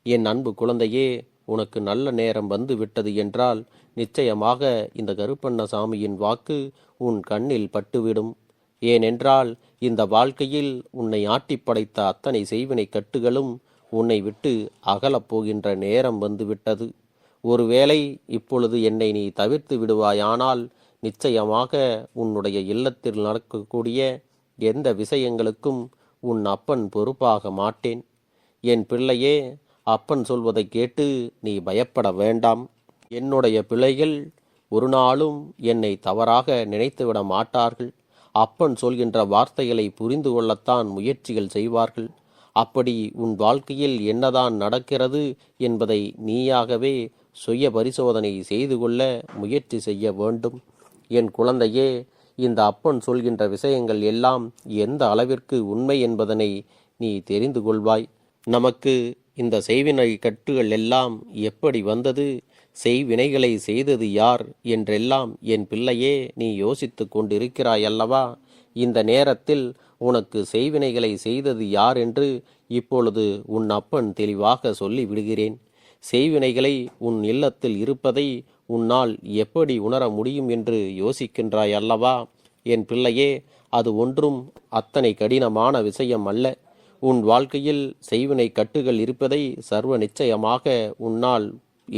என் அன்பு குழந்தையே, உனக்கு நல்ல நேரம் வந்து விட்டது என்றால் நிச்சயமாக இந்த கருப்பண்ணசாமியின் வாக்கு உன் கண்ணில் பட்டுவிடும். ஏனென்றால் இந்த வாழ்க்கையில் உன்னை ஆட்டி படைத்த அத்தனை செய்வினை கட்டுகளும் உன்னை விட்டு அகலப் போகின்ற நேரம் வந்துவிட்டது. ஒருவேளை இப்பொழுது என்னை நீ தவிர்த்து விடுவாயானால் நிச்சயமாக உன்னுடைய இல்லத்தில் நடக்கக்கூடிய எந்த விஷயங்களுக்கும் உன் அப்பன் பொறுப்பாக மாட்டேன். என் பிள்ளையே, அப்பன் சொல்வதை கேட்டு நீ பயப்பட வேண்டாம். என்னுடைய பிள்ளைகள் ஒரு நாளும் என்னை தவறாக நினைத்துவிட மாட்டார்கள். அப்பன் சொல்கின்ற வார்த்தைகளை புரிந்து கொள்ளத்தான் முயற்சிகள் செய்வார்கள். அப்படி உன் வாழ்க்கையில் என்னதான் நடக்கிறது என்பதை நீயாகவே சுய பரிசோதனை செய்து கொள்ள முயற்சி செய்ய வேண்டும். என் குழந்தையே, இந்த அப்பன் சொல்கின்ற விஷயங்கள் எல்லாம் எந்த அளவிற்கு உண்மை என்பதனை நீ தெரிந்து கொள்வாய். நமக்கு இந்த செய்வினை கட்டுகள் எல்லாம் எப்படி வந்தது, செய்வினைகளை செய்தது யார் என்றெல்லாம் என் பிள்ளையே நீ யோசித்து கொண்டிருக்கிறாய் அல்லவா? இந்த நேரத்தில் உனக்கு செய்வினைகளை செய்தது யார் என்று இப்பொழுது உன் அப்பன் தெளிவாக சொல்லி விடுகிறேன். செய்வினைகளை உன் இல்லத்தில் இருப்பதை உன்னால் எப்படி உணர முடியும் என்று யோசிக்கின்றாய் அல்லவா? என் பிள்ளையே, அது ஒன்றும் அத்தனை கடினமான விஷயம் அல்ல. உன் வாழ்க்கையில் செய்வினை கட்டுகள் இருப்பதை சர்வ நிச்சயமாக உன்னால்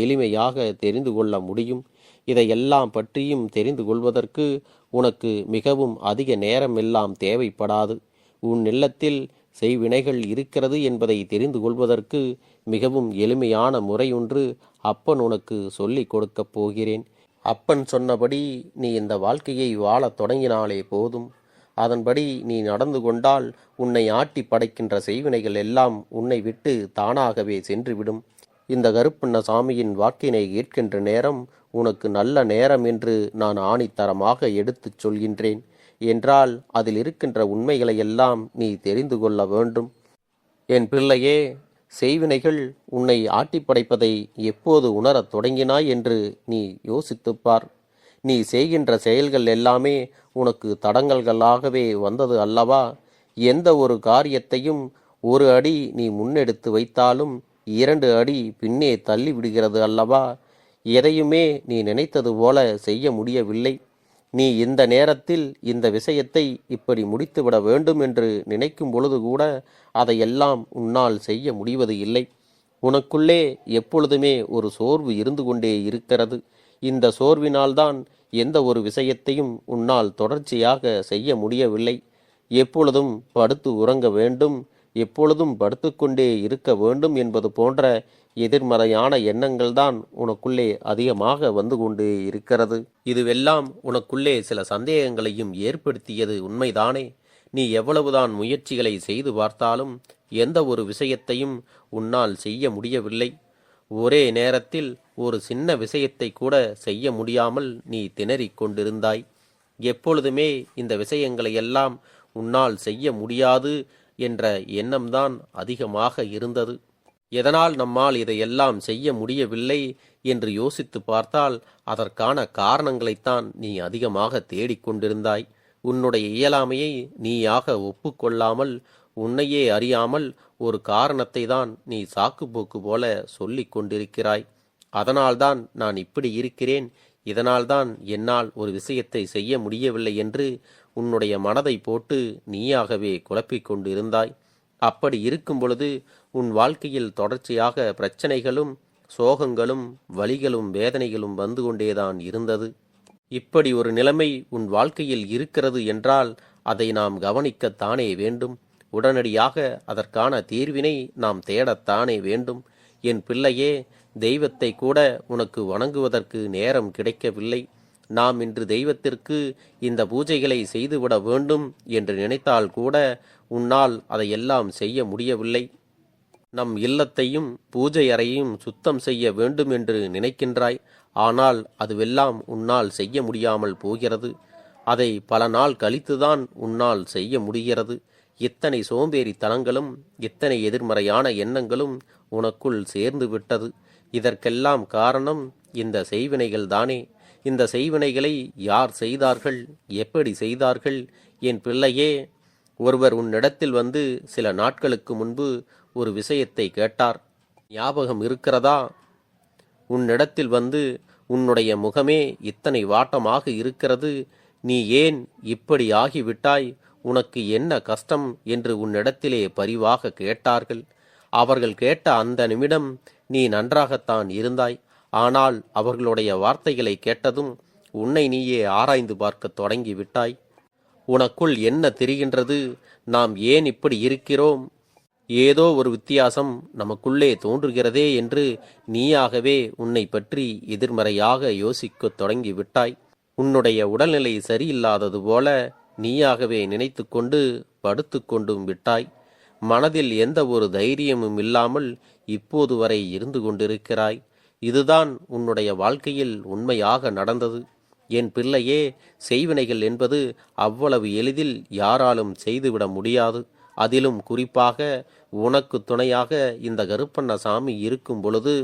எளிமையாக தெரிந்து கொள்ள முடியும். இதையெல்லாம் பற்றியும் தெரிந்து கொள்வதற்கு உனக்கு மிகவும் அதிக நேரம் எல்லாம் தேவைப்படாது. உன் இல்லத்தில் செய்வினைகள் இருக்கிறது என்பதை தெரிந்து கொள்வதற்கு மிகவும் எளிமையான முறையொன்று அப்பன் உனக்கு சொல்லி கொடுக்கப் போகிறேன். அப்பன் சொன்னபடி நீ இந்த வாழ்க்கையை வாழத் தொடங்கினாலே போதும். அதன்படி நீ நடந்து கொண்டால் உன்னை ஆட்டி படைக்கின்ற செய்வினைகள் எல்லாம் உன்னை விட்டு தானாகவே சென்றுவிடும். இந்த கருப்பண்ணசாமியின் வாக்கினை கேட்கின்ற நேரம் உனக்கு நல்ல நேரம் என்று நான் ஆணித்தரமாக எடுத்துச் சொல்கின்றேன். என்றால் அதில் இருக்கின்ற உண்மைகளை எல்லாம் நீ தெரிந்து கொள்ள வேண்டும். என் பிள்ளையே, செய்வினைகள் உன்னை ஆட்டி படைப்பதை எப்போது உணரத் தொடங்கினாய் என்று நீ யோசித்துப்பார். நீ செய்கின்ற செயல்கள் எல்லாமே உனக்கு தடங்கல்களாகவே வந்தது அல்லவா? எந்த ஒரு காரியத்தையும் ஒரு அடி நீ முன்னெடுத்து வைத்தாலும் 2 அடி பின்னே தள்ளி விடுகிறது அல்லவா? எதையுமே நீ நினைத்தது போல செய்ய முடியவில்லை. நீ இந்த நேரத்தில் இந்த விஷயத்தை இப்படி முடித்துவிட வேண்டும் என்று நினைக்கும் பொழுது கூட அதையெல்லாம் உன்னால் செய்ய முடிவது இல்லை. உனக்குள்ளே எப்பொழுதுமே ஒரு சோர்வு இருந்து கொண்டே இருக்கிறது. இந்த சோர்வினால்தான் எந்த ஒரு விஷயத்தையும் உன்னால் தொடர்ச்சியாக செய்ய முடியவில்லை. எப்பொழுதும் படுத்து உறங்க வேண்டும், எப்பொழுதும் படுத்துக்கொண்டே இருக்க வேண்டும் என்பது போன்ற எதிர்மறையான எண்ணங்கள்தான் உனக்குள்ளே அதிகமாக வந்து கொண்டே இருக்கிறது. இதுவெல்லாம் உனக்குள்ளே சில சந்தேகங்களையும் ஏற்படுத்தியது உண்மைதானே? நீ எவ்வளவுதான் முயற்சிகளை செய்து பார்த்தாலும் எந்த ஒரு விஷயத்தையும் உன்னால் செய்ய முடியவில்லை. ஒரே நேரத்தில் ஒரு சின்ன விஷயத்தை கூட செய்ய முடியாமல் நீ திணறிக் கொண்டிருந்தாய். எப்பொழுதுமே இந்த விஷயங்களை எல்லாம் உன்னால் செய்ய முடியாது என்ற எண்ணம்தான் அதிகமாக இருந்தது. எதனால் நம்மால் இதையெல்லாம் செய்ய முடியவில்லை என்று யோசித்து பார்த்தால் அதற்கான காரணங்களைத்தான் நீ அதிகமாக தேடிக்கொண்டிருந்தாய். உன்னுடைய இயலாமையை நீயாக ஒப்புக்கொள்ளாமல் உன்னையே அறியாமல் ஒரு காரணத்தை தான் நீ சாக்குப்போக்கு போல சொல்லிக் கொண்டிருக்கிறாய். அதனால்தான் நான் இப்படி இருக்கிறேன், இதனால்தான் என்னால் ஒரு விஷயத்தை செய்ய முடியவில்லை என்று உன்னுடைய மனதை போட்டு நீயாகவே குழப்பிக் கொண்டிருந்தாய். அப்படி இருக்கும் பொழுது உன் வாழ்க்கையில் தொடர்ச்சியாக பிரச்சனைகளும் சோகங்களும் வலிகளும் வேதனைகளும் வந்து கொண்டேதான் இருந்தது. இப்படி ஒரு நிலைமை உன் வாழ்க்கையில் இருக்கிறது என்றால் அதை நாம் கவனிக்கத்தானே வேண்டும். உடனடியாக அதற்கான தீர்வினை நாம் தேடத்தானே வேண்டும். என் பிள்ளையே, தெய்வத்தை கூட உனக்கு வணங்குவதற்கு நேரம் கிடைக்கவில்லை. நாம் இன்று தெய்வத்திற்கு இந்த பூஜைகளை செய்துவிட வேண்டும் என்று நினைத்தால் கூட உன்னால் அதையெல்லாம் செய்ய முடியவில்லை. நம் இல்லத்தையும் பூஜை அறையையும் சுத்தம் செய்ய வேண்டும் என்று நினைக்கின்றாய். ஆனால் அதுவெல்லாம் உன்னால் செய்ய முடியாமல் போகிறது. அதை பல நாள் கழித்துதான் உன்னால் செய்ய முடிகிறது. இத்தனை சோம்பேறித்தனங்களும் இத்தனை எதிர்மறையான எண்ணங்களும் உனக்குள் சேர்ந்து விட்டது. இதற்கெல்லாம் காரணம் இந்த செய்வினைகள் தானே. இந்த செய்வினைகளை யார் செய்தார்கள், எப்படி செய்தார்கள்? என் பிள்ளையே, ஒருவர் உன்னிடத்தில் வந்து சில நாட்களுக்கு முன்பு ஒரு விஷயத்தை கேட்டார். ஞாபகம் இருக்கிறதா? உன்னிடத்தில் வந்து உன்னுடைய முகமே இத்தனை வாட்டமாக இருக்கிறது, நீ ஏன் இப்படி ஆகிவிட்டாய், உனக்கு என்ன கஷ்டம் என்று உன்னிடத்திலே பரிவாக கேட்டார்கள். அவர்கள் கேட்ட அந்த நிமிடம் நீ நன்றாகத்தான் இருந்தாய். ஆனால் அவர்களுடைய வார்த்தைகளை கேட்டதும் உன்னை நீயே ஆராய்ந்து பார்க்க தொடங்கி விட்டாய். உனக்குள் என்ன தெரிகின்றது? நாம் ஏன் இப்படி இருக்கிறோம்? ஏதோ ஒரு வித்தியாசம் நமக்குள்ளே தோன்றுகிறதே என்று நீயாகவே உன்னை பற்றி எதிர்மறையாக யோசிக்கத் தொடங்கி விட்டாய். உன்னுடைய உடல்நிலை சரியில்லாதது போல நீயாகவே நினைத்து கொண்டு படுத்து கொண்டும் விட்டாய். மனதில் எந்த ஒரு தைரியமும் இல்லாமல் இப்போது வரை இருந்து கொண்டிருக்கிறாய். இதுதான் உன்னுடைய வாழ்க்கையில் உண்மையாக நடந்தது. என் பிள்ளையே, செய்வினைகள் என்பது அவ்வளவு எளிதில் யாராலும் செய்துவிட முடியாது. அதிலும் குறிப்பாக உனக்கு துணையாக இந்த கருப்பண்ணசாமி இருக்கும் பொழுது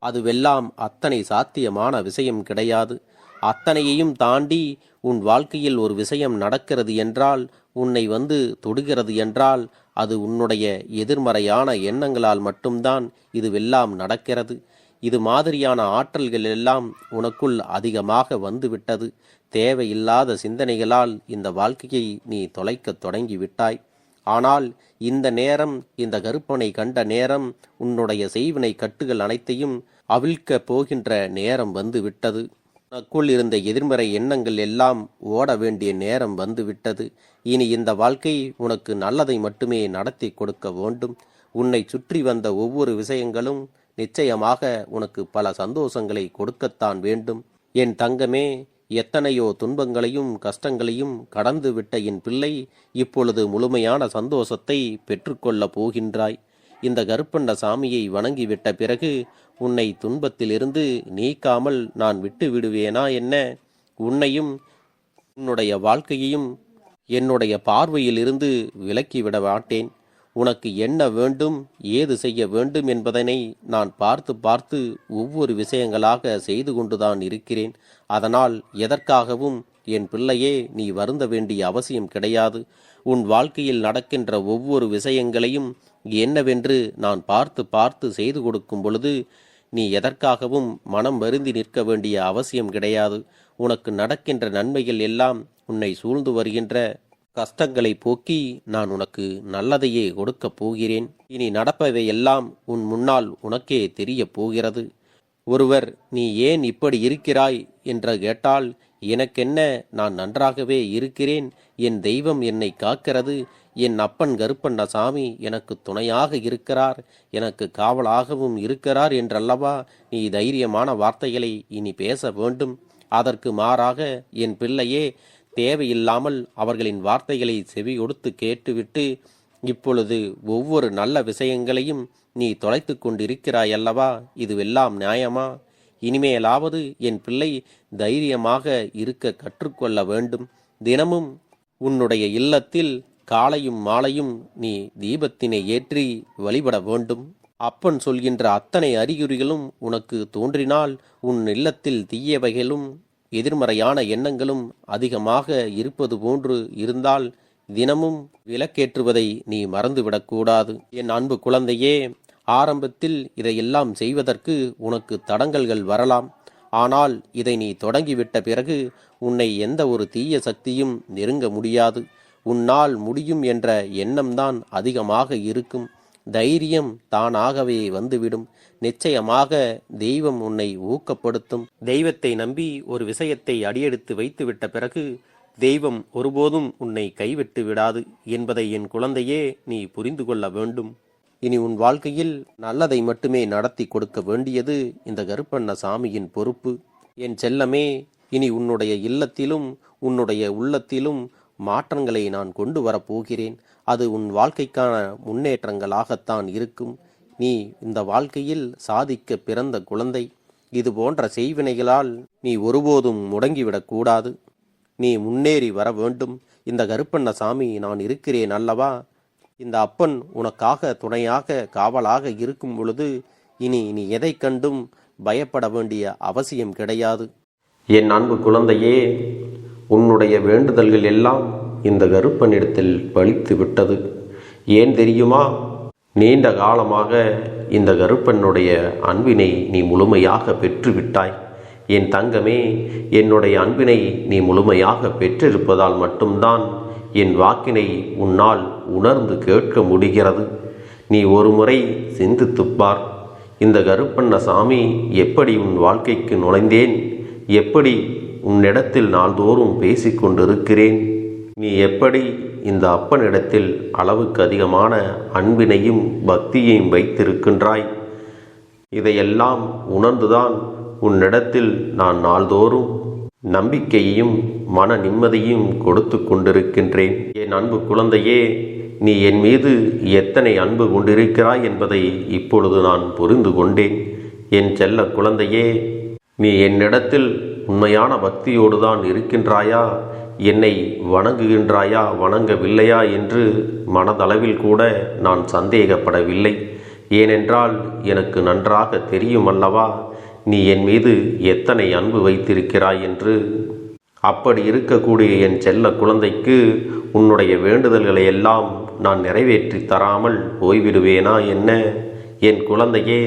அதுவெல்லாம் அத்தனை சாத்தியமான விஷயம் கிடையாது. அத்தனையையும் தாண்டி உன் வாழ்க்கையில் ஒரு விஷயம் நடக்கிறது என்றால், உன்னை வந்து தொடுகிறது என்றால், அது உன்னுடைய எதிர்மறையான எண்ணங்களால் மட்டும்தான் இதுவெல்லாம் நடக்கிறது. இது மாதிரியான ஆற்றல்கள் எல்லாம் உனக்குள் அதிகமாக வந்துவிட்டது. தேவையில்லாத சிந்தனைகளால் இந்த வாழ்க்கையை நீ தொலைக்கத் தொடங்கி விட்டாய். ஆனால் இந்த நேரம், இந்த கருப்பனை கண்ட நேரம், உன்னுடைய செய்வினை கட்டுகள் அனைத்தையும் அவிழ்க்கப் போகின்ற நேரம் வந்து விட்டது. உனக்குள் இருந்த எதிர்மறை எண்ணங்கள் எல்லாம் ஓட வேண்டிய நேரம் வந்து விட்டது. இனி இந்த வாழ்க்கை உனக்கு நல்லதை மட்டுமே நடத்தி கொடுக்க வேண்டும். உன்னை சுற்றி வந்த ஒவ்வொரு விஷயங்களும் நிச்சயமாக உனக்கு பல சந்தோஷங்களை கொடுக்கத்தான் வேண்டும். என் தங்கமே, எத்தனையோ துன்பங்களையும் கஷ்டங்களையும் கடந்து விட்ட என் பிள்ளை, இப்பொழுது முழுமையான சந்தோஷத்தை பெற்றுக்கொள்ளப் போகின்றாய். இந்த கருப்பண்ணசாமியை வணங்கிவிட்ட பிறகு உன்னை துன்பத்திலிருந்து நீக்காமல் நான் விட்டு விடுவேனா என்ன? உன்னையும் உன்னுடைய வாழ்க்கையையும் என்னுடைய பார்வையில் இருந்து விலக்கிவிட மாட்டேன். உனக்கு என்ன வேண்டும், ஏது செய்ய வேண்டும் என்பதனை நான் பார்த்து பார்த்து ஒவ்வொரு விஷயங்களாக செய்து கொண்டுதான் இருக்கிறேன். அதனால் எதற்காகவும் என் பிள்ளையே நீ வருந்த வேண்டிய அவசியம் கிடையாது. உன் வாழ்க்கையில் நடக்கின்ற ஒவ்வொரு விஷயங்களையும் என்னவென்று நான் பார்த்து பார்த்து செய்து கொடுக்கும் பொழுது நீ எதற்காகவும் மனம் வருந்தி நிற்க வேண்டிய அவசியம் கிடையாது. உனக்கு நடக்கின்ற நன்மைகள் எல்லாம் உன்னை சூழ்ந்து வருகின்ற கஷ்டங்களை போக்கி நான் உனக்கு நல்லதையே கொடுக்கப் போகிறேன். இனி நடப்பவை எல்லாம் உன் முன்னால் உனக்கே தெரிய போகிறது. ஒருவர் நீ ஏன் இப்படி இருக்கிறாய் என்று கேட்டால், எனக்கென்ன, நான் நன்றாகவே இருக்கிறேன், என் தெய்வம் என்னை காக்கிறது, என் அப்பன் கருப்பண்ணசாமி எனக்கு துணையாக இருக்கிறார், எனக்கு காவலாகவும் இருக்கிறார் என்றல்லவா நீ தைரியமான வார்த்தைகளை இனி பேச வேண்டும். அதற்கு மாறாக என் பிள்ளையே, தேவையில்லாமல் அவர்களின் வார்த்தைகளை செவி கொடுத்து கேட்டுவிட்டு இப்பொழுது ஒவ்வொரு நல்ல விஷயங்களையும் நீ தொலைத்து கொண்டிருக்கிறாய் அல்லவா? இதுவெல்லாம் நியாயமா? இனிமேலாவது என் பிள்ளை தைரியமாக இருக்க கற்றுக்கொள்ள வேண்டும். தினமும் உன்னுடைய இல்லத்தில் காலையும் மாலையும் நீ தீபத்தினை ஏற்றி வழிபட வேண்டும். அப்பன் சொல்கின்ற அத்தனை அறிகுறிகளும் உனக்கு தோன்றினால், உன் இல்லத்தில் தீயவைகளும் எதிர்மறையான எண்ணங்களும் அதிகமாக இருப்பது போன்று இருந்தால் தினமும் விளக்கேற்றுவதை நீ மறந்துவிடக்கூடாது. என் அன்பு குழந்தையே, ஆரம்பத்தில் இதையெல்லாம் செய்வதற்கு உனக்கு தடங்கல்கள் வரலாம். ஆனால் இதை நீ தொடங்கிவிட்ட பிறகு உன்னை எந்த ஒரு தீய சக்தியும் நெருங்க முடியாது. உன்னால் முடியும் என்ற எண்ணம்தான் அதிகமாக இருக்கும். தைரியம் தானாகவே வந்துவிடும். நிச்சயமாக தெய்வம் உன்னை ஊக்கப்படுத்தும். தெய்வத்தை நம்பி ஒரு விஷயத்தை அடியெடுத்து வைத்துவிட்ட பிறகு தெய்வம் ஒருபோதும் உன்னை கைவிட்டு விடாது என்பதை என் குழந்தையே நீ புரிந்து கொள்ள வேண்டும். இனி உன் வாழ்க்கையில் நல்லதை மட்டுமே நடத்தி கொடுக்க வேண்டியது இந்த கருப்பண்ணசாமியின் பொறுப்பு. என் செல்லமே, இனி உன்னுடைய இல்லத்திலும் உன்னுடைய உள்ளத்திலும் மாற்றங்களை நான் கொண்டு வரப்போகிறேன். அது உன் வாழ்க்கைக்கான முன்னேற்றங்களாகத்தான் இருக்கும். நீ இந்த வாழ்க்கையில் சாதிக்க பிறந்த குழந்தை. இது போன்ற செய்வினைகளால் நீ ஒருபோதும் முடங்கிவிடக்கூடாது. நீ முன்னேறி வர வேண்டும். இந்த கருப்பண்ணசாமி நான் இருக்கிறேன் அல்லவா? இந்த அப்பன் உனக்காக துணையாக காவலாக இருக்கும் பொழுது இனி நீ எதை கண்டும் பயப்பட வேண்டிய அவசியம் கிடையாது. என் அன்பு குழந்தையே, உன்னுடைய வேண்டுதல்கள் எல்லாம் இந்த கருப்பனிடத்தில் பலித்து விட்டது. ஏன் தெரியுமா? நீண்ட காலமாக இந்த கருப்பனுடைய அன்பினை நீ முழுமையாக பெற்றுவிட்டாய். என் தங்கமே, என்னுடைய அன்பினை நீ முழுமையாக பெற்றிருப்பதால் மட்டும்தான் என் வாக்கினை உன்னால் உணர்ந்து கேட்க முடிகிறது. நீ ஒரு முறை சிந்தித்துப்பார். இந்த கருப்பண்ணசாமி எப்படி உன் வாழ்க்கைக்கு நுழைந்தேன், எப்படி உன்னிடத்தில் நாள்தோறும் பேசிக்கொண்டிருக்கிறேன், நீ எப்படி இந்த அப்பனிடத்தில் அளவுக்கு அதிகமான அன்பினையும் பக்தியையும் வைத்திருக்கின்றாய். இதையெல்லாம் உணர்ந்துதான் உன்னிடத்தில் நான் நாள்தோறும் நம்பிக்கையையும் மன நிம்மதியும் கொடுத்து கொண்டிருக்கின்றேன். என் அன்பு குழந்தையே, நீ என் மீது எத்தனை அன்பு கொண்டிருக்கிறாய் என்பதை இப்பொழுது நான் புரிந்து கொண்டேன். என் செல்ல குழந்தையே, நீ என்னிடத்தில் உண்மையான பக்தியோடு தான் இருக்கின்றாயா, என்னை வணங்குகின்றாயா வணங்கவில்லையா என்று மனதளவில் கூட நான் சந்தேகப்படவில்லை. ஏனென்றால் எனக்கு நன்றாக தெரியும் அல்லவா நீ என் மீது எத்தனை அன்பு வைத்திருக்கிறாய் என்று. அப்படி இருக்கக்கூடிய என் செல்ல குழந்தைக்கு உன்னுடைய வேண்டுதல்களை எல்லாம் நான் நிறைவேற்றி தராமல் போய்விடுவேனா என்ன? என் குழந்தையே,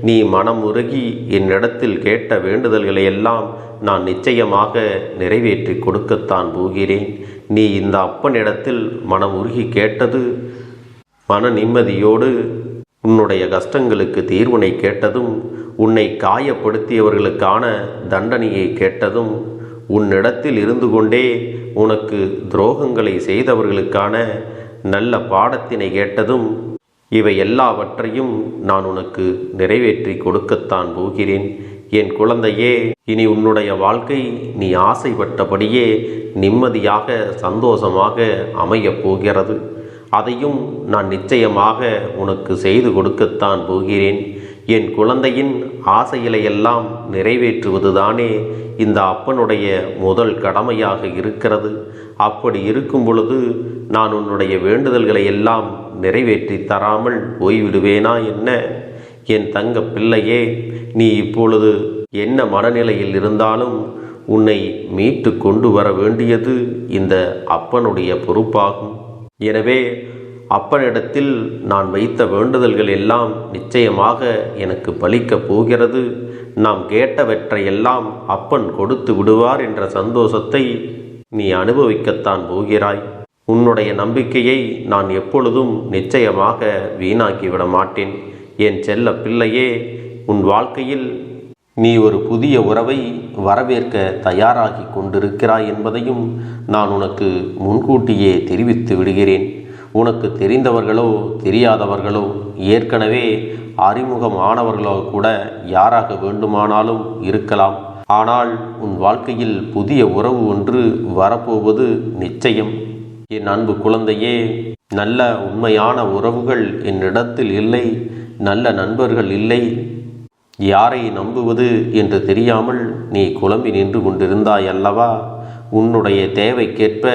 நீ மனம் உருகி என்னிடத்தில் கேட்ட வேண்டுதல்களை எல்லாம் நான் நிச்சயமாக நிறைவேற்றி கொடுக்கத்தான் போகிறேன். நீ இந்த அப்பனிடத்தில் மனம் உருகி கேட்டது, மன நிம்மதியோடு உன்னுடைய கஷ்டங்களுக்கு தீர்வினை கேட்டதும், உன்னை காயப்படுத்தியவர்களுக்கான தண்டனையை கேட்டதும், உன்னிடத்தில் இருந்து கொண்டே உனக்கு துரோகங்களை செய்தவர்களுக்கான நல்ல பாடத்தினை கேட்டதும், இவை எல்லாவற்றையும் நான் உனக்கு நிறைவேற்றி கொடுக்கத்தான் போகிறேன். என் குழந்தையே, இனி உன்னுடைய வாழ்க்கை நீ ஆசைப்பட்டபடியே நிம்மதியாக சந்தோஷமாக அமையப் போகிறது. அதையும் நான் நிச்சயமாக உனக்கு செய்து கொடுக்கத்தான் போகிறேன். என் குழந்தையின் ஆசைகளை எல்லாம் நிறைவேற்றுவதுதானே இந்த அப்பனுடைய முதல் கடமையாக இருக்கிறது. அப்படி இருக்கும் பொழுது நான் உன்னுடைய வேண்டுதல்களை எல்லாம் நிறைவேற்றி தராமல் போய்விடுவேனா என்ன? என் தங்க பிள்ளையே, நீ இப்பொழுது என்ன மனநிலையில் இருந்தாலும் உன்னை மீட்டு கொண்டு வர வேண்டியது இந்த அப்பனுடைய பொறுப்பாகும். எனவே அப்பனிடத்தில் நான் வைத்த வேண்டுதல்கள் எல்லாம் நிச்சயமாக எனக்கு பலிக்கப் போகிறது. நாம் கேட்டவற்றையெல்லாம் அப்பன் கொடுத்து விடுவார் என்ற சந்தோஷத்தை நீ அனுபவிக்கத்தான் போகிறாய். உன்னுடைய நம்பிக்கையை நான் எப்பொழுதும் நிச்சயமாக வீணாக்கிவிட மாட்டேன். என் செல்ல பிள்ளையே, உன் வாழ்க்கையில் நீ ஒரு புதிய உறவை வரவேற்க தயாராகி கொண்டிருக்கிறாய் என்பதையும் நான் உனக்கு முன்கூட்டியே தெரிவித்து விடுகிறேன். உனக்கு தெரிந்தவர்களோ தெரியாதவர்களோ, ஏற்கனவே அறிமுகமானவர்களோ கூட யாராக வேண்டுமானாலும் இருக்கலாம். ஆனால் உன் வாழ்க்கையில் புதிய உறவு ஒன்று வரப்போவது நிச்சயம். என் அன்பு குழந்தையே, நல்ல உண்மையான உறவுகள் என்னிடத்தில் இல்லை, நல்ல நண்பர்கள் இல்லை. யாரை நம்புவது என்று தெரியாமல் நீ குழம்பி நின்று கொண்டிருந்தாய் அல்லவா? உன்னுடைய தேவைக்கேற்ப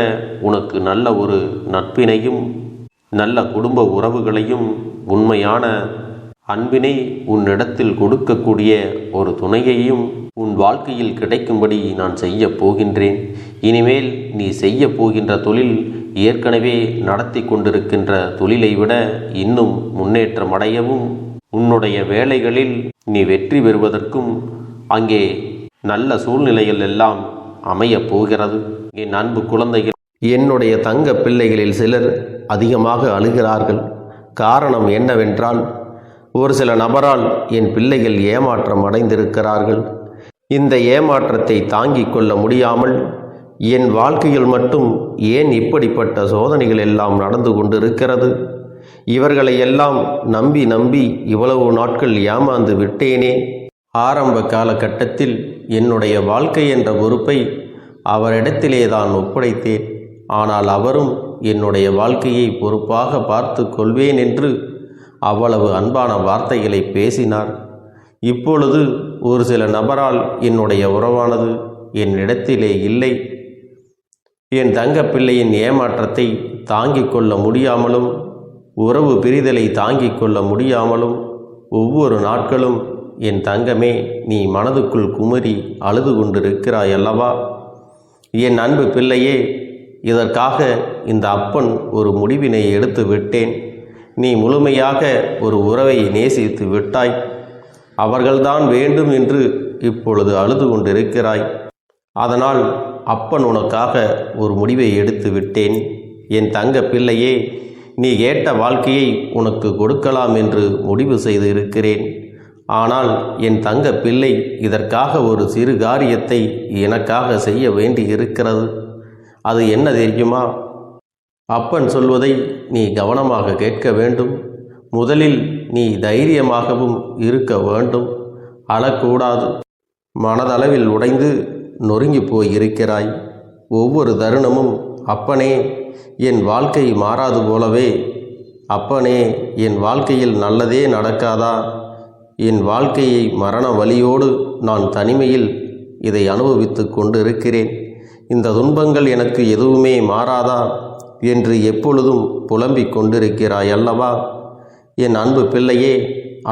உனக்கு நல்ல ஒரு நட்பினையும் நல்ல குடும்ப உறவுகளையும் உண்மையான அன்பினை உன்னிடத்தில் கொடுக்கக்கூடிய ஒரு துணையையும் உன் வாழ்க்கையில் கிடைக்கும்படி நான் செய்ய போகின்றேன். இனிமேல் நீ செய்ய போகின்ற தொழில் ஏற்கனவே நடத்தி கொண்டிருக்கின்ற தொழிலை விட இன்னும் முன்னேற்றமடையவும், உன்னுடைய வேலைகளில் நீ வெற்றி பெறுவதற்கும் அங்கே நல்ல சூழ்நிலைகள் எல்லாம் அமையப் போகிறது. என் அன்பு குழந்தைகள், என்னுடைய தங்க பிள்ளைகளில் சிலர் அதிகமாக அழுகிறார்கள். காரணம் என்னவென்றால், ஒரு சில நபரால் என் பிள்ளைகள் ஏமாற்றம் அடைந்திருக்கிறார்கள். இந்த ஏமாற்றத்தை தாங்கிக் கொள்ள முடியாமல் என் வாழ்க்கையில் மட்டும் ஏன் இப்படிப்பட்ட சோதனைகள் எல்லாம் நடந்து கொண்டிருக்கிறது? இவர்களை எல்லாம் நம்பி நம்பி இவ்வளவு நாட்கள் ஏமாந்து விட்டேனே. ஆரம்ப காலகட்டத்தில் என்னுடைய வாழ்க்கை என்ற பொறுப்பை அவரிடத்திலே தான் ஒப்படைத்தேன். ஆனால் அவரும் என்னுடைய வாழ்க்கையை பொறுப்பாக பார்த்து கொள்வேன் என்று அவ்வளவு அன்பான வார்த்தைகளை பேசினார். இப்பொழுது ஒரு சில நபரால் என்னுடைய உறவானது என்னிடத்திலே இல்லை. என் தங்க பிள்ளையின் ஏமாற்றத்தை தாங்கிக் கொள்ள முடியாமலும், உறவு பிரிதலை தாங்கிக் கொள்ள முடியாமலும் ஒவ்வொரு நாட்களும் என் தங்கமே நீ மனதுக்குள் குமரி அழுது கொண்டிருக்கிறாய் அல்லவா? என் அன்பு பிள்ளையே, இதற்காக இந்த அப்பன் ஒரு முடிவினை எடுத்து விட்டேன். நீ முழுமையாக ஒரு உறவை நேசித்து விட்டாய். அவர்கள்தான் வேண்டும் என்று இப்பொழுது அழுது கொண்டிருக்கிறாய். அதனால் அப்பன் உனக்காக ஒரு முடிவை எடுத்து விட்டேன். என் தங்க பிள்ளையே, நீ கேட்ட வாழ்க்கையை உனக்கு கொடுக்கலாம் என்று முடிவு செய்து இருக்கிறேன். ஆனால் என் தங்க பிள்ளை, இதற்காக ஒரு சிறு காரியத்தை எனக்காக செய்ய வேண்டி இருக்கிறது. அது என்ன தெரியுமா? அப்பன் சொல்வதை நீ கவனமாக கேட்க வேண்டும். முதலில் நீ தைரியமாகவும் இருக்க வேண்டும். அழக்கூடாது. மனதளவில் உடைந்து நொறுங்கி போய் இருக்கிறாய். ஒவ்வொரு தருணமும் அப்பனே, என் வாழ்க்கை மாறாது போலவே, அப்பனே, என் வாழ்க்கையில் நல்லதே நடக்காதா, என் வாழ்க்கையை மரண வலியோடு நான் தனிமையில் இதை அனுபவித்து கொண்டு இருக்கிறேன், இந்த துன்பங்கள் எனக்கு எதுவுமே மாறாதா என்று எப்பொழுதும் புலம்பிக் கொண்டிருக்கிறாய் அல்லவா? என் அன்பு பிள்ளையே,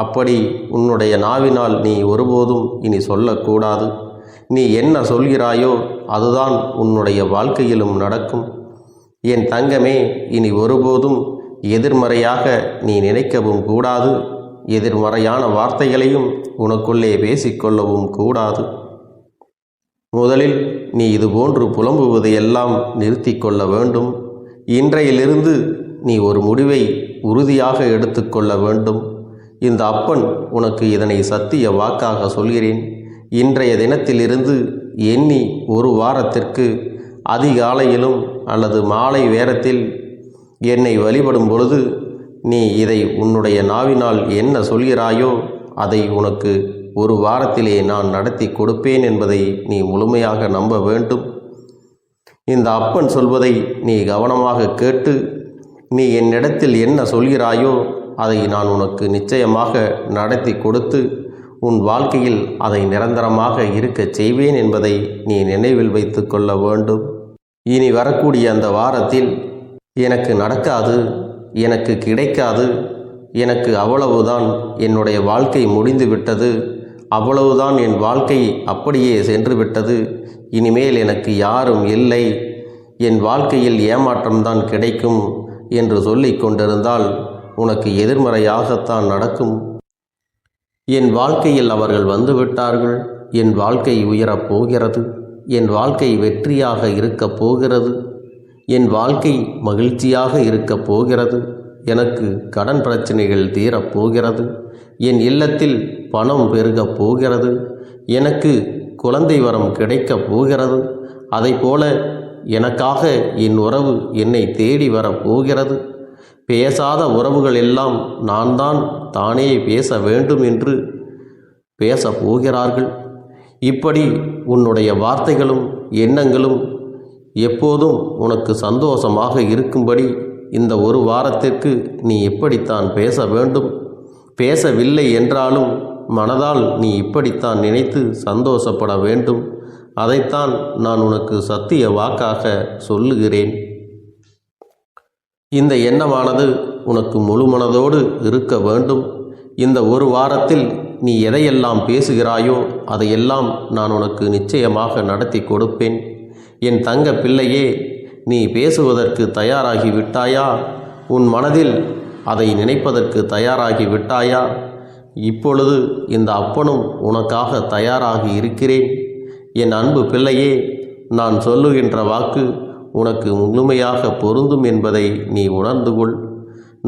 அப்படி உன்னுடைய நாவினால் நீ ஒருபோதும் இனி சொல்லக்கூடாது. நீ என்ன சொல்கிறாயோ அதுதான் உன்னுடைய வாழ்க்கையிலும் நடக்கும். என் தங்கமே, இனி ஒருபோதும் எதிர்மறையாக நீ நினைக்கவும் கூடாது. எதிர்மறையான வார்த்தைகளையும் உனக்குள்ளே பேசிக்கொள்ளவும் கூடாது. முதலில் நீ இதுபோன்று புலம்புவதையெல்லாம் நிறுத்தி கொள்ள வேண்டும். இன்றையிலிருந்து நீ ஒரு முடிவை உறுதியாக எடுத்துக்கொள்ள வேண்டும். இந்த அப்பன் உனக்கு இதனை சத்திய வாக்காக சொல்கிறேன். இன்றைய தினத்திலிருந்து எண்ணி ஒரு வாரத்திற்கு அதிகாலையிலும் அல்லது மாலை நேரத்தில் என்னை வழிபடும் பொழுது நீ இதை உன்னுடைய நாவினால் என்ன சொல்கிறாயோ அதை உனக்கு ஒரு வாரத்திலே நான் நடத்தி கொடுப்பேன் என்பதை நீ முழுமையாக நம்ப வேண்டும். இந்த அப்பன் சொல்வதை நீ கவனமாக கேட்டு நீ என்னிடத்தில் என்ன சொல்கிறாயோ அதை நான் உனக்கு நிச்சயமாக நடத்தி கொடுத்து உன் வாழ்க்கையில் அதை நிரந்தரமாக இருக்கச் செய்வேன் என்பதை நீ நினைவில் வைத்து கொள்ள வேண்டும். இனி வரக்கூடிய அந்த வாரத்தில் எனக்கு நடக்காது, எனக்கு கிடைக்காது, எனக்கு அவ்வளவுதான், என்னுடைய வாழ்க்கை முடிந்து விட்டது, அவ்வளவுதான், என் வாழ்க்கை அப்படியே சென்று விட்டது, இனிமேல் எனக்கு யாரும் இல்லை, என் வாழ்க்கையில் ஏமாற்றம்தான் கிடைக்கும் என்று சொல்லிக் கொண்டிருந்தால் உனக்கு எதிர்மறையாகத்தான் நடக்கும். என் வாழ்க்கையில் அவர்கள் வந்துவிட்டார்கள், என் வாழ்க்கை உயரப் போகிறது, என் வாழ்க்கை வெற்றியாக இருக்கப் போகிறது, என் வாழ்க்கை மகிழ்ச்சியாக இருக்கப் போகிறது, எனக்கு கடன் பிரச்சனைகள் தீரப்போகிறது, என் இல்லத்தில் பணம் பெருகப் போகிறது, எனக்கு குழந்தை வரம் கிடைக்கப் போகிறது, அதைப்போல எனக்காக என் உறவு என்னை தேடி வரப்போகிறது, பேசாத உறவுகள் எல்லாம் நான் தான் தானே பேச வேண்டும் என்று பேசப் போகிறார்கள். இப்படி உன்னுடைய வார்த்தைகளும் எண்ணங்களும் எப்போதும் உனக்கு சந்தோஷமாக இருக்கும்படி இந்த ஒரு வாரத்திற்கு நீ எப்படித்தான் பேச வேண்டும். பேசவில்லை என்றாலும் மனதால் நீ இப்படித்தான் நினைத்து சந்தோஷப்பட வேண்டும். அதைத்தான் நான் உனக்கு சத்திய வாக்காக சொல்லுகிறேன். இந்த எண்ணமானது உனக்கு முழு மனதோடு இருக்க வேண்டும். இந்த ஒரு வாரத்தில் நீ எதையெல்லாம் பேசுகிறாயோ அதையெல்லாம் நான் உனக்கு நிச்சயமாக நடத்தி கொடுப்பேன். என் தங்க பிள்ளையே, நீ பேசுவதற்கு தயாராகி விட்டாயா? உன் மனதில் அதை நினைப்பதற்கு தயாராகி விட்டாயா? இப்பொழுது இந்த அப்பனும் உனக்காக தயாராகி இருக்கிறேன். என் அன்பு பிள்ளையே, நான் சொல்லுகின்ற வாக்கு உனக்கு முழுமையாக பொருந்தும் என்பதை நீ உணர்ந்து கொள்.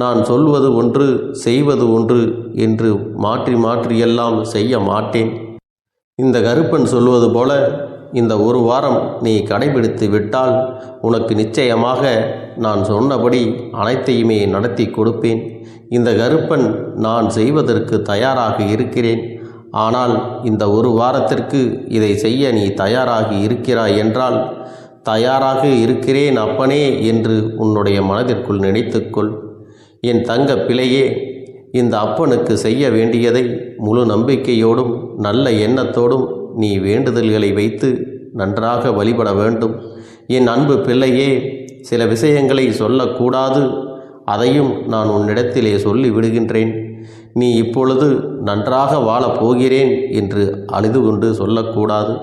நான் சொல்வது ஒன்று செய்வது ஒன்று என்று மாற்றி மாற்றியெல்லாம் செய்ய மாட்டேன். இந்த கருப்பன் சொல்வது போல இந்த ஒரு வாரம் நீ கடைபிடித்து விட்டால் உனக்கு நிச்சயமாக நான் சொன்னபடி அனைத்தையுமே நடத்தி கொடுப்பேன். இந்த கருப்பன் நான் செய்வதற்கு தயாராக இருக்கிறேன். ஆனால் இந்த ஒரு வாரத்திற்கு இதை செய்ய நீ தயாராகி இருக்கிறாய் என்றால், தயாராக இருக்கிறேன் அப்பனே என்று உன்னுடைய மனதிற்குள் நினைத்துக்கொள். என் தங்க பிள்ளையே, இந்த அப்பனுக்கு செய்ய வேண்டியதை முழு நம்பிக்கையோடும் நல்ல எண்ணத்தோடும் நீ வேண்டுதல்களை வைத்து நன்றாக வழிபட வேண்டும். என் அன்பு பிள்ளையே, சில விஷயங்களை சொல்லக்கூடாது, அதையும் நான் உன்னிடத்திலே சொல்லி விடுகின்றேன். நீ இப்பொழுது நன்றாக வாழப் போகிறேன் என்று அழுது கொண்டு சொல்லக்கூடாது.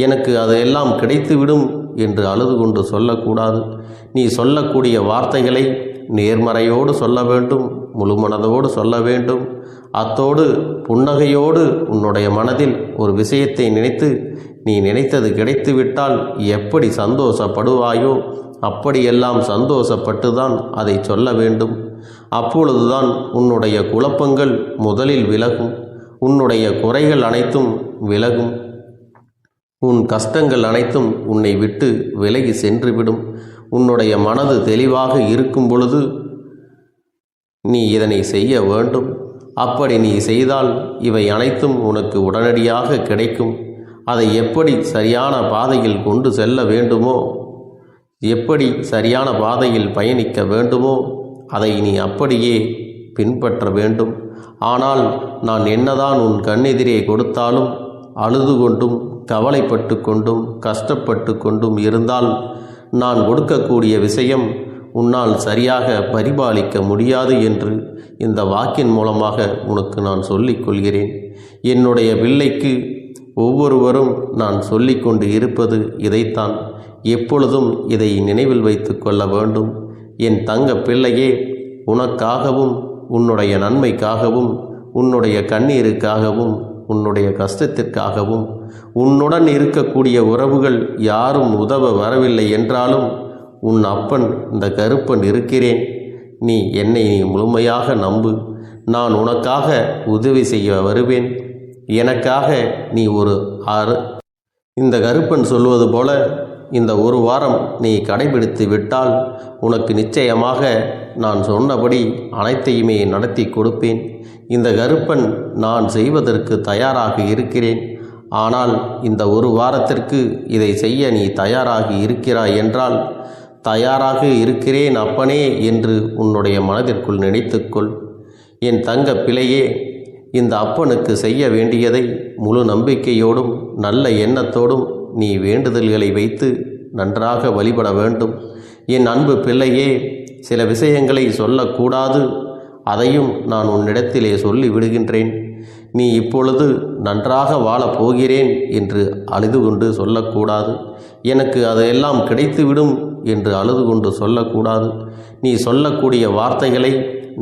எனக்கு அதையெல்லாம் கிடைத்துவிடும் என்று அழுது கொண்டு சொல்லக்கூடாது. நீ சொல்லக்கூடிய வார்த்தைகளை நேர்மறையோடு சொல்ல வேண்டும், முழு மனதோடு சொல்ல வேண்டும். அத்தோடு புன்னகையோடு உன்னுடைய மனதில் ஒரு விஷயத்தை நினைத்து நீ நினைத்தது கிடைத்துவிட்டால் எப்படி சந்தோஷப்படுவாயோ அப்படியெல்லாம் சந்தோஷப்பட்டுதான் அதை சொல்ல வேண்டும். அப்பொழுதுதான் உன்னுடைய குழப்பங்கள் முதலில் விலகும், உன்னுடைய குறைகள் அனைத்தும் விலகும், உன் கஷ்டங்கள் அனைத்தும் உன்னை விட்டு விலகி சென்றுவிடும். உன்னுடைய மனது தெளிவாக இருக்கும் பொழுது நீ இதனை செய்ய வேண்டும். அப்படி நீ செய்தால் இவை அனைத்தும் உனக்கு உடனடியாக கிடைக்கும். அதை எப்படி சரியான பாதையில் கொண்டு செல்ல வேண்டுமோ, எப்படி சரியான பாதையில் பயணிக்க வேண்டுமோ அதை நீ அப்படியே பின்பற்ற வேண்டும். ஆனால் நான் என்னதான் உன் கண்ணெதிரே கொடுத்தாலும் அழுது கொண்டும் கவலைப்பட்டு கொண்டும் கஷ்டப்பட்டு கொண்டும் இருந்தால் நான் கொடுக்கக்கூடிய விஷயம் உன்னால் சரியாக பரிபாலிக்க முடியாது என்று இந்த வாக்கின் மூலமாக உனக்கு நான் சொல்லிக் கொள்கிறேன். என்னுடைய பிள்ளைக்கு ஒவ்வொருவரும் நான் சொல்லிக்கொண்டு இருப்பது இதைத்தான். எப்பொழுதும் இதை நினைவில் வைத்து கொள்ள வேண்டும். என் தங்க பிள்ளையே, உனக்காகவும் உன்னுடைய நன்மைக்காகவும் உன்னுடைய கண்ணீருக்காகவும் உன்னுடைய கஷ்டத்திற்காகவும் உன்னுடன் இருக்கக்கூடிய உறவுகள் யாரும் உதவ வரவில்லை என்றாலும் உன் அப்பன் இந்த கருப்பன் இருக்கிறேன். நீ என்னை முழுமையாக நம்பு. நான் உனக்காக உதவி செய்ய வருவேன். எனக்காக நீ ஒரு இந்த கருப்பன் சொல்வது போல இந்த ஒரு வாரம் நீ கடைபிடித்து விட்டால் உனக்கு நிச்சயமாக நான் சொன்னபடி அனைத்தையுமே நடத்தி கொடுப்பேன். இந்த கருப்பன் நான் செய்வதற்கு தயாராக இருக்கிறேன். ஆனால் இந்த ஒரு வாரத்திற்கு இதை செய்ய நீ தயாராகி இருக்கிறாய் என்றால், தயாராக இருக்கிறேன் அப்பனே என்று உன்னுடைய மனதிற்குள் நினைத்துக்கொள். என் தங்க பிள்ளையே, இந்த அப்பனுக்கு செய்ய வேண்டியதை முழு நம்பிக்கையோடும் நல்ல எண்ணத்தோடும் நீ வேண்டுதல்களை வைத்து நன்றாக வழிபட வேண்டும். என் அன்பு பிள்ளையே, சில விஷயங்களை சொல்லக்கூடாது, அதையும் நான் உன்னிடத்திலே சொல்லி விடுகின்றேன். நீ இப்பொழுது நன்றாக வாழப் போகிறேன் என்று அழுது கொண்டு சொல்லக்கூடாது. எனக்கு அதையெல்லாம் கிடைத்துவிடும் என்று அழுது கொண்டு சொல்லக்கூடாது. நீ சொல்லக்கூடிய வார்த்தைகளை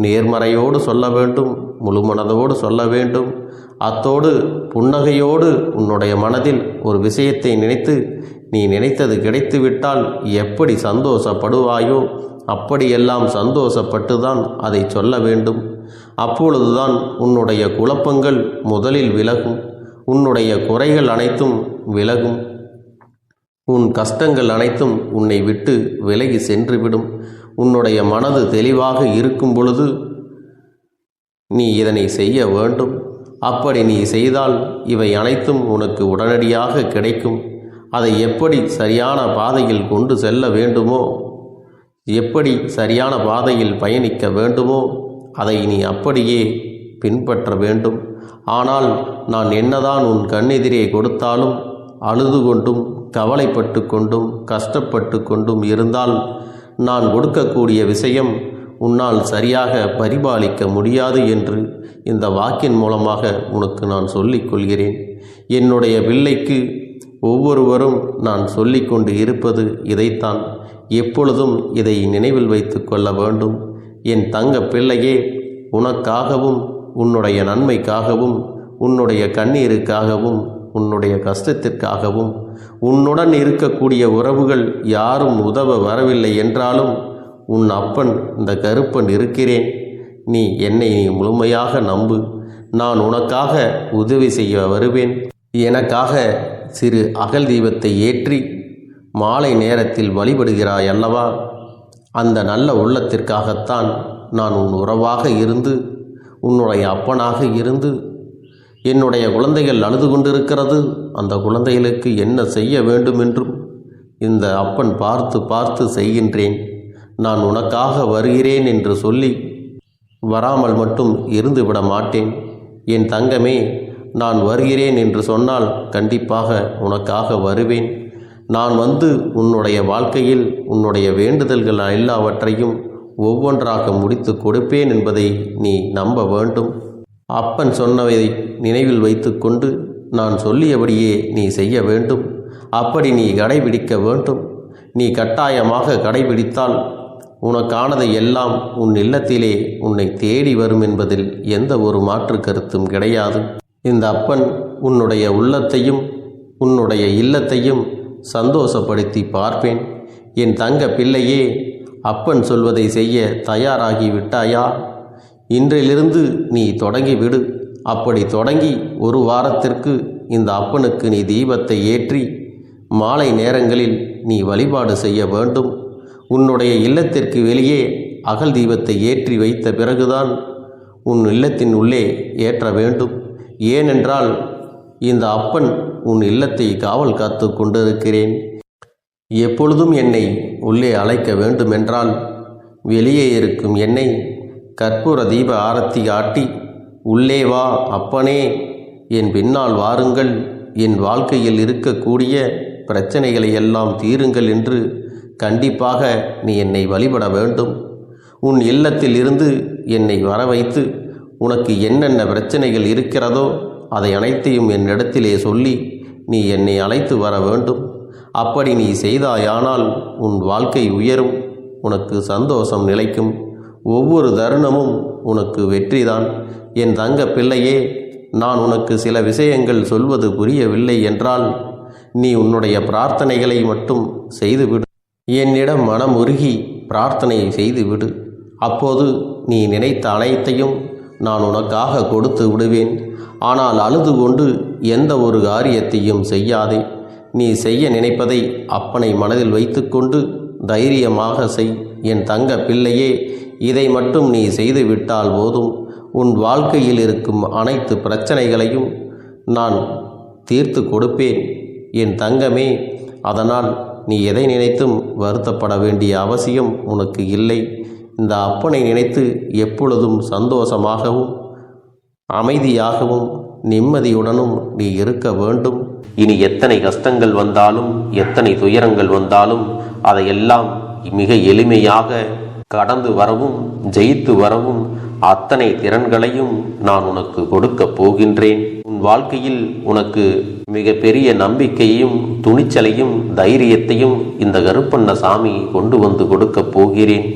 நேர்மறையோடு சொல்ல வேண்டும், முழு மனதோடு சொல்ல வேண்டும். அத்தோடு புன்னகையோடு உன்னுடைய மனதில் ஒரு விஷயத்தை நினைத்து நீ நினைத்தது கிடைத்துவிட்டால் எப்படி சந்தோஷப்படுவாயோ அப்படியெல்லாம் சந்தோஷப்பட்டுதான் அதை சொல்ல வேண்டும். அப்பொழுதுதான் உன்னுடைய குழப்பங்கள் முதலில் விலகும், உன்னுடைய குறைகள் அனைத்தும் விலகும், உன் கஷ்டங்கள் அனைத்தும் உன்னை விட்டு விலகி சென்றுவிடும். உன்னுடைய மனது தெளிவாக இருக்கும் பொழுது நீ இதனை செய்ய வேண்டும். அப்படி நீ செய்தால் இவை அனைத்தும் உனக்கு உடனடியாக கிடைக்கும். அதை எப்படி சரியான பாதையில் கொண்டு செல்ல வேண்டுமோ, எப்படி சரியான பாதையில் பயணிக்க வேண்டுமோ அதை நீ அப்படியே பின்பற்ற வேண்டும். ஆனால் நான் என்னதான் உன் கண்ணெதிரே கொடுத்தாலும் அழுது கொண்டும் கவலைப்பட்டு கொண்டும் கஷ்டப்பட்டு கொண்டும் இருந்தால் நான் கொடுக்கக்கூடிய விஷயம் உன்னால் சரியாக பரிபாலிக்க முடியாது என்று இந்த வாக்கின் மூலமாக உனக்கு நான் சொல்லிக் கொள்கிறேன். என்னுடைய பிள்ளைக்கு ஒவ்வொருவரும் நான் சொல்லிக்கொண்டு இருப்பது இதைத்தான். எப்பொழுதும் இதை நினைவில் வைத்து கொள்ள வேண்டும். என் தங்க பிள்ளையே, உனக்காகவும் உன்னுடைய நன்மைக்காகவும் உன்னுடைய கண்ணீருக்காகவும் உன்னுடைய கஷ்டத்திற்காகவும் உன்னுடன் இருக்கக்கூடிய உறவுகள் யாரும் உதவ வரவில்லை என்றாலும் உன் அப்பன் இந்த கருப்பன் இருக்கிறேன். நீ என்னை முழுமையாக நம்பு. நான் உனக்காக உதவி செய்ய வருவேன். எனக்காக சிறு அகல் தீபத்தை ஏற்றி மாலை நேரத்தில் வழிபடுகிறாய் அல்லவா? அந்த நல்ல உள்ளத்திற்காகத்தான் நான் உன் உறவாக இருந்து உன்னுடைய அப்பனாக இருந்து என்னுடைய குழந்தைகள் அழுது கொண்டிருக்கிறது, அந்த குழந்தைகளுக்கு என்ன செய்ய வேண்டும் என்றும் இந்த அப்பன் பார்த்து பார்த்து செய்கின்றேன். நான் உனக்காக வருகிறேன் என்று சொல்லி வராமல் மட்டும் இருந்து விட மாட்டேன். என் தங்கமே, நான் வருகிறேன் என்று சொன்னால் கண்டிப்பாக உனக்காக வருவேன். நான் வந்து உன்னுடைய வாழ்க்கையில் உன்னுடைய வேண்டுதல்கள் எல்லாவற்றையும் ஒவ்வொன்றாக முடித்து கொடுப்பேன் என்பதை நீ நம்ப வேண்டும். அப்பன் சொன்னதை நினைவில் வைத்து கொண்டு நான் சொல்லியபடியே நீ செய்ய வேண்டும். அப்படி நீ கடைபிடிக்க வேண்டும். நீ கட்டாயமாக கடைபிடித்தால் உனக்கானதை எல்லாம் உன் இல்லத்திலே உன்னை தேடி வரும் என்பதில் எந்த ஒரு மாற்று கருத்தும் கிடையாது. இந்த அப்பன் உன்னுடைய உள்ளத்தையும் உன்னுடைய இல்லத்தையும் சந்தோஷப்படுத்தி பார்ப்பேன். என் தங்க பிள்ளையே, அப்பன் சொல்வதை செய்ய தயாராகி விட்டாயா? இன்றிலிருந்து நீ தொடங்கிவிடு. அப்படி தொடங்கி ஒரு வாரத்திற்கு இந்த அப்பனுக்கு நீ தீபத்தை ஏற்றி மாலை நேரங்களில் நீ வழிபாடு செய்ய வேண்டும். உன்னுடைய இல்லத்திற்கு வெளியே அகல் தீபத்தை ஏற்றி வைத்த பிறகுதான் உன் இல்லத்தின் உள்ளே ஏற்ற வேண்டும். ஏனென்றால் இந்த அப்பன் உன் இல்லத்தை காவல் காத்து கொண்டிருக்கிறேன். எப்பொழுதும் என்னை உள்ளே அழைக்க வேண்டுமென்றால் வெளியே இருக்கும் என்னை கற்பூர தீப ஆரத்தி காட்டி உள்ளே வா அப்பனே, என் பின்னால் வாருங்கள், என் வாழ்க்கையில் இருக்கக்கூடிய பிரச்சனைகளை எல்லாம் தீருங்கள் என்று கண்டிப்பாக நீ என்னை வழிபட வேண்டும். உன் இல்லத்தில் இருந்து என்னை வர வைத்து உனக்கு என்னென்ன பிரச்சனைகள் இருக்கிறதோ அதை அனைத்தையும் என்னிடத்திலே சொல்லி நீ என்னை அழைத்து வர வேண்டும். அப்படி நீ செய்தாயானால் உன் வாழ்க்கை உயரும், உனக்கு சந்தோஷம் நிலைக்கும், ஒவ்வொரு தருணமும் உனக்கு வெற்றிதான். என் தங்க பிள்ளையே, நான் உனக்கு சில விஷயங்கள் சொல்வது புரியவில்லை என்றால் நீ உன்னுடைய பிரார்த்தனைகளை மட்டும் செய்துவிடு. என்னிடம் மனம் உருகி பிரார்த்தனை செய்துவிடு. அப்போது நீ நினைத்த அனைத்தையும் நான் உனக்காக கொடுத்து விடுவேன். ஆனால் அழுது கொண்டு எந்த ஒரு காரியத்தையும் செய்யாதே. நீ செய்ய நினைப்பதை அப்பனை மனதில் வைத்துக்கொண்டு தைரியமாக செய். என் தங்க பிள்ளையே, இதை மட்டும் நீ செய்துவிட்டால் போதும். உன் வாழ்க்கையில் இருக்கும் அனைத்து பிரச்சனைகளையும் நான் தீர்த்து கொடுப்பேன் என் தங்கமே. அதனால் நீ எதை நினைத்தும் வருத்தப்பட வேண்டிய அவசியம் உனக்கு இல்லை. இந்த அப்பனை நினைத்து எப்பொழுதும் சந்தோஷமாகவும் அமைதியாகவும் நிம்மதியுடனும் நீ இருக்க வேண்டும். இனி எத்தனை கஷ்டங்கள் வந்தாலும் எத்தனை துயரங்கள் வந்தாலும் அதையெல்லாம் மிக எளிமையாக கடந்து வரவும் ஜெயித்து வரவும் அத்தனை திறன்களையும் நான் உனக்கு கொடுக்க போகின்றேன். உன் வாழ்க்கையில் உனக்கு மிக பெரிய நம்பிக்கையும் துணிச்சலையும் தைரியத்தையும் இந்த கருப்பண்ணசாமி கொண்டு வந்து கொடுக்க போகிறேன்.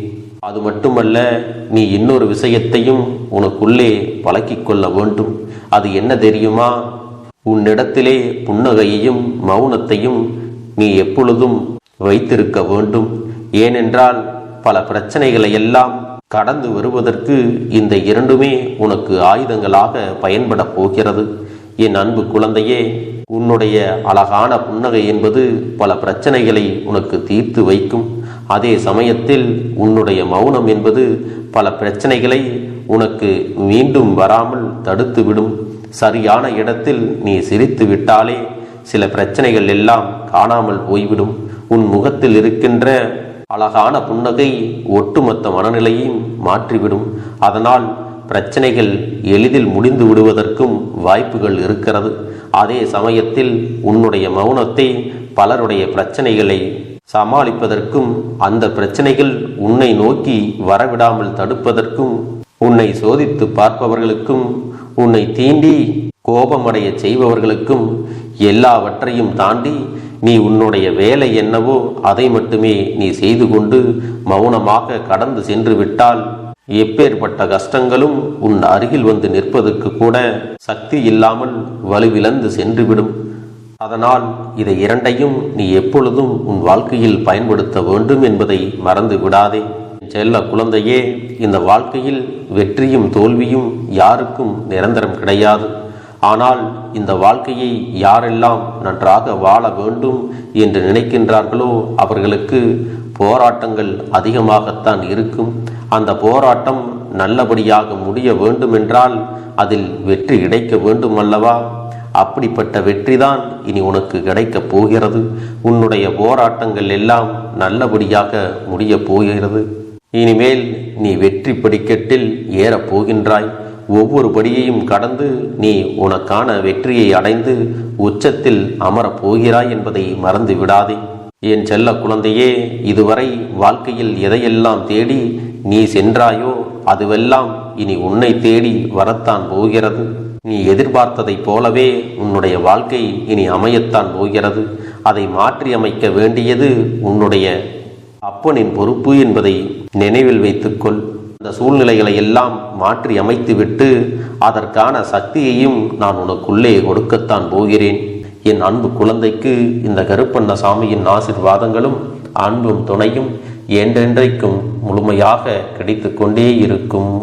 அது மட்டுமல்ல, நீ இன்னொரு விஷயத்தையும் உனக்குள்ளே பழக்கிக் கொள்ள வேண்டும். அது என்ன தெரியுமா? உன்னிடத்திலே புன்னகையையும் மௌனத்தையும் நீ எப்பொழுதும் வைத்திருக்க வேண்டும். ஏனென்றால் பல பிரச்சனைகளை எல்லாம் கடந்து வருவதற்கு இந்த இரண்டுமே உனக்கு ஆயுதங்களாக பயன்பட போகிறது. என் அன்பு குழந்தையே, உன்னுடைய அழகான புன்னகை என்பது பல பிரச்சனைகளை உனக்கு தீர்த்து வைக்கும். அதே சமயத்தில் உன்னுடைய மௌனம் என்பது பல பிரச்சனைகளை உனக்கு மீண்டும் வராமல் தடுத்துவிடும். சரியான இடத்தில் நீ சிரித்து விட்டாலே சில பிரச்சனைகள் எல்லாம் காணாமல் போய்விடும். உன் முகத்தில் இருக்கின்ற அழகான புன்னகை ஒட்டுமொத்த மனநிலையையும் மாற்றிவிடும். அதனால் பிரச்சனைகள் எளிதில் முடிந்து விடுவதற்கும் வாய்ப்புகள் இருக்கிறது. அதே சமயத்தில் உன்னுடைய மௌனத்தை பலருடைய பிரச்சனைகளை சமாளிப்பதற்கும் அந்த பிரச்சனைகள் உன்னை நோக்கி வரவிடாமல் தடுப்பதற்கும் உன்னை சோதித்து பார்ப்பவர்களுக்கும் உன்னை தீண்டி கோபமடைய செய்பவர்களுக்கும் எல்லாவற்றையும் தாண்டி நீ உன்னுடைய வேலை என்னவோ அதை மட்டுமே நீ செய்து கொண்டு மௌனமாக கடந்து சென்று விட்டால் எப்பேற்பட்ட கஷ்டங்களும் உன் அருகில் வந்து நிற்பதற்கு கூட சக்தி இல்லாமல் வலுவிழந்து சென்றுவிடும். அதனால் இதை இரண்டையும் நீ எப்பொழுதும் உன் வாழ்க்கையில் பயன்படுத்த வேண்டும் என்பதை மறந்து விடாதே. செல்ல குழந்தையே, இந்த வாழ்க்கையில் வெற்றியும் தோல்வியும் யாருக்கும் நிரந்தரம் கிடையாது. ஆனால் இந்த வாழ்க்கையை யாரெல்லாம் நன்றாக வாழ வேண்டும் என்று நினைக்கின்றார்களோ அவர்களுக்கு போராட்டங்கள் அதிகமாகத்தான் இருக்கும். அந்த போராட்டம் நல்லபடியாக முடிய வேண்டுமென்றால் அதில் வெற்றி கிடைக்க வேண்டும் அல்லவா? அப்படிப்பட்ட வெற்றிதான் இனி உனக்கு கிடைக்கப் போகிறது. உன்னுடைய போராட்டங்கள் எல்லாம் நல்லபடியாக முடிய போகிறது. இனிமேல் நீ வெற்றி படிக்கட்டில் ஏறப் போகின்றாய். ஒவ்வொரு படியையும் கடந்து நீ உனக்கான வெற்றியை அடைந்து உச்சத்தில் அமரப் போகிறாய் என்பதை மறந்து விடாதே. என் செல்ல குழந்தையே, இதுவரை வாழ்க்கையில் எதையெல்லாம் தேடி நீ சென்றாயோ அதுவெல்லாம் இனி உன்னை தேடி வரத்தான் போகிறது. நீ எதிர்பார்த்ததைப் போலவே உன்னுடைய வாழ்க்கை இனி அமையத்தான் போகிறது. அதை மாற்றி அமைக்க வேண்டியது உன்னுடைய அப்பனின் பொறுப்பு என்பதை நினைவில் வைத்துக்கொள். அந்த சூழ்நிலைகளை எல்லாம் மாற்றி அமைத்துவிட்டு அதற்கான சக்தியையும் நான் உனக்குள்ளே கொடுக்கத்தான் போகிறேன். என் அன்பு குழந்தைக்கு இந்த கருப்பண்ணசாமியின் ஆசீர்வாதங்களும் அன்பும் துணையும் என்றென்றைக்கும் முழுமையாக கிடைத்து கொண்டே இருக்கும்.